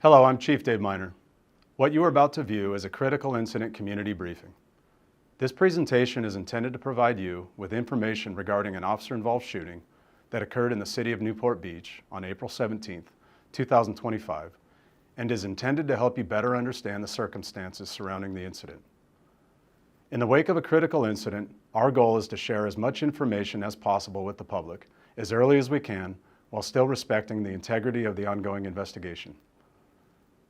Hello, I'm Chief Dave Miner. What you are about to view is a critical incident community briefing. This presentation is intended to provide you with information regarding an officer-involved shooting that occurred in the city of Newport Beach on April 17, 2025, and is intended to help you better understand the circumstances surrounding the incident. In the wake of a critical incident, our goal is to share as much information as possible with the public as early as we can while still respecting the integrity of the ongoing investigation.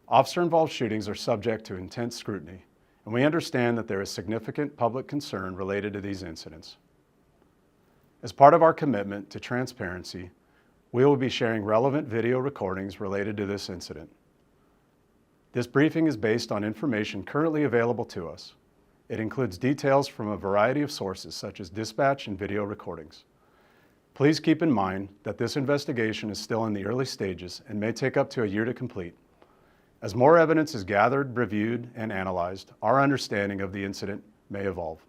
Officer-involved shootings are subject to intense scrutiny, and we understand that there is significant public concern related to these incidents. As part of our commitment to transparency, we will be sharing relevant video recordings related to this incident. This briefing is based on information currently available to us. It includes details from a variety of sources such as dispatch and video recordings. Please keep in mind that this investigation is still in the early stages and may take up to a year to complete. As more evidence is gathered, reviewed, and analyzed, our understanding of the incident may evolve.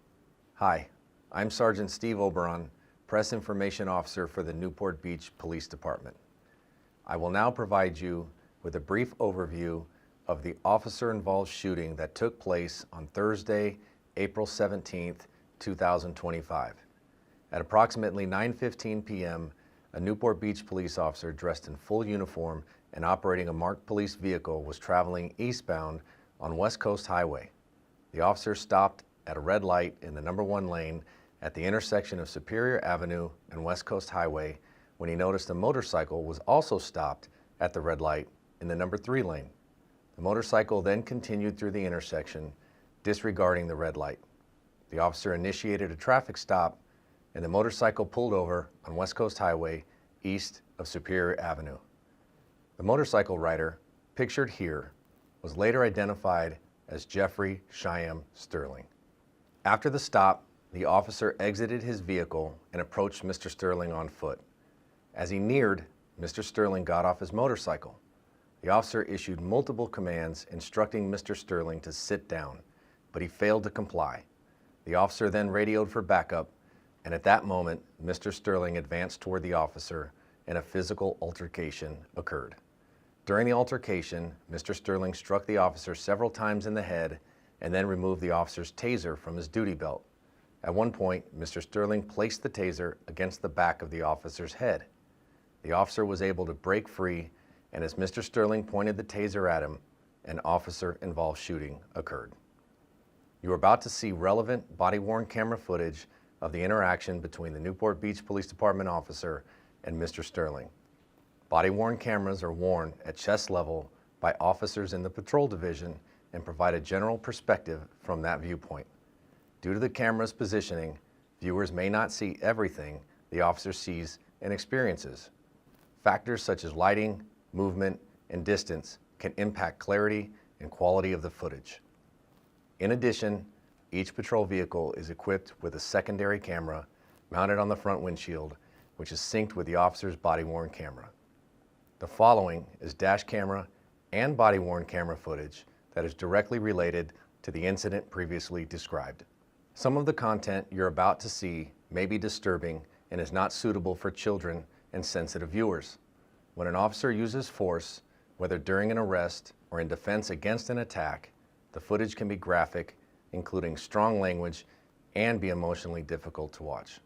Hi, I'm Sergeant Steve Oberon, Press Information Officer for the Newport Beach Police Department. I will now provide you with a brief overview of the officer-involved shooting that took place on Thursday, April 17, 2025. At approximately 9:15 p.m., a Newport Beach police officer dressed in full uniform and operating a marked police vehicle was traveling eastbound on West Coast Highway. The officer stopped at a red light in the number 1 lane at the intersection of Superior Avenue and West Coast Highway when he noticed a motorcycle was also stopped at the red light in the number 3 lane. The motorcycle then continued through the intersection, disregarding the red light. The officer initiated a traffic stop and the motorcycle pulled over on West Coast Highway east of Superior Avenue. The motorcycle rider, pictured here, was later identified as Jeffrey Shyam Sterling. After the stop, the officer exited his vehicle and approached Mr. Sterling on foot. As he neared, Mr. Sterling got off his motorcycle. The officer issued multiple commands instructing Mr. Sterling to sit down, but he failed to comply. The officer then radioed for backup, and at that moment, Mr. Sterling advanced toward the officer and a physical altercation occurred. During the altercation, Mr. Sterling struck the officer several times in the head and then removed the officer's taser from his duty belt. At one point, Mr. Sterling placed the taser against the back of the officer's head. The officer was able to break free, and as Mr. Sterling pointed the taser at him, an officer-involved shooting occurred. You are about to see relevant body-worn camera footage of the interaction between the Newport Beach Police Department officer and Mr. Sterling. Body-worn cameras are worn at chest level by officers in the patrol division and provide a general perspective from that viewpoint. Due to the camera's positioning, viewers may not see everything the officer sees and experiences. Factors such as lighting, movement, and distance can impact clarity and quality of the footage. In addition, each patrol vehicle is equipped with a secondary camera mounted on the front windshield, which is synced with the officer's body-worn camera. The following is dash camera and body-worn camera footage that is directly related to the incident previously described. Some of the content you're about to see may be disturbing and is not suitable for children and sensitive viewers. When an officer uses force, whether during an arrest or in defense against an attack, the footage can be graphic, including strong language, and be emotionally difficult to watch.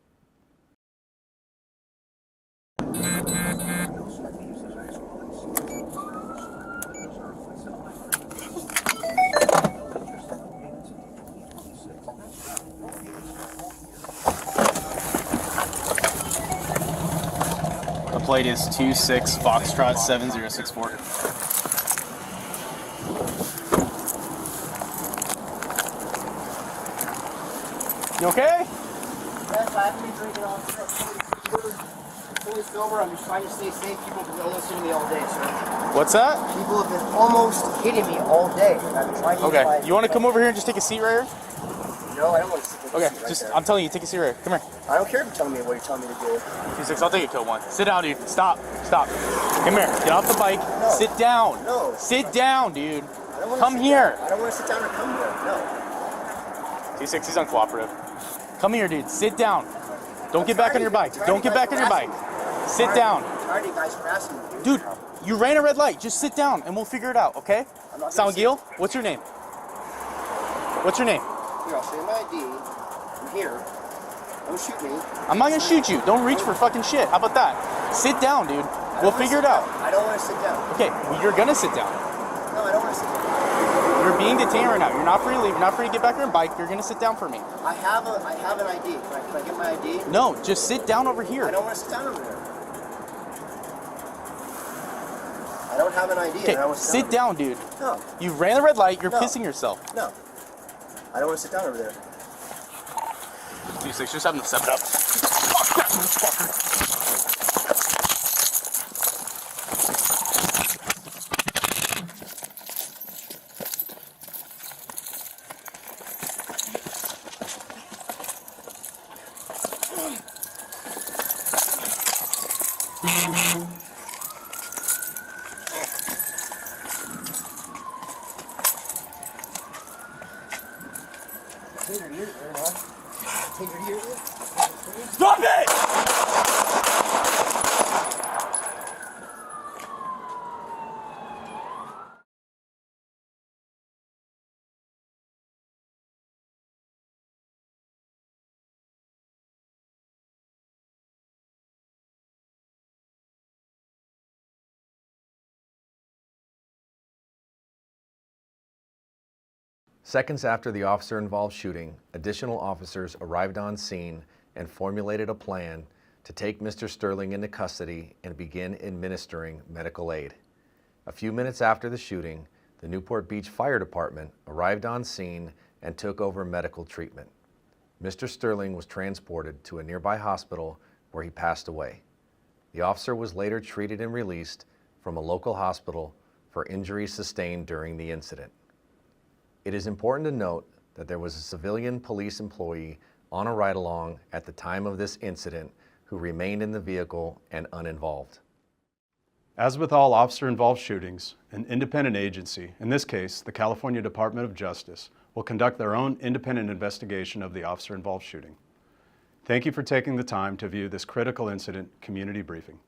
The plate is 26 Foxtrot 7064. You okay? Yes, I haven't been drinking all day. Fully sober, I'm just trying to stay safe. People have been almost hitting me all day, sir. What's that? People have been almost hitting me all day. I'm trying to Okay, you want to come over here and just take a seat right here? No, I don't want to sit Okay, right just, there. I'm telling you, take a seat right here. Come here. I don't care if you're telling me what you're telling me to do. 26, I'll take a code 1. Sit down, dude. Stop. Come here. Get off the bike. No. Sit down. No. Sit down, dude. I don't wanna Come sit here. down. I don't want to sit down or come here. No. 26, he's uncooperative. Come here, dude. Sit down. Don't get back on your bike. Don't get back on your bike. Sit down. I'm tired of you guys harassing me. Dude, You ran a red light. Just sit down and we'll figure it out, okay? I'm not gonna Salgil, what's your name? What's your name? Here, I'll show you my ID. I'm here. Don't shoot me. I'm not gonna shoot you. Don't reach for fucking shit. How about that? Sit down, dude. We'll figure it out. I don't want to sit down. Okay, well, you're gonna sit down. No, I don't want to sit down. You're being detained right now. You're not free to leave. You're not free to get back on your bike. You're gonna sit down for me. I have an ID. Can I get my ID? No, just sit down over I here. don't want to sit down over there. I don't have an ID. Okay, I don't want to sit down, dude. No, You ran the red light. You're No. pissing yourself. no. I don't want to sit down over there. These six, just have them step it up. Taser here, there, man. Taser here. Stop it! Seconds after the officer-involved shooting, additional officers arrived on scene and formulated a plan to take Mr. Sterling into custody and begin administering medical aid. A few minutes after the shooting, the Newport Beach Fire Department arrived on scene and took over medical treatment. Mr. Sterling was transported to a nearby hospital where he passed away. The officer was later treated and released from a local hospital for injuries sustained during the incident. It is important to note that there was a civilian police employee on a ride-along at the time of this incident who remained in the vehicle and uninvolved. As with all officer-involved shootings, an independent agency, in this case, the California Department of Justice, will conduct their own independent investigation of the officer-involved shooting. Thank you for taking the time to view this critical incident community briefing.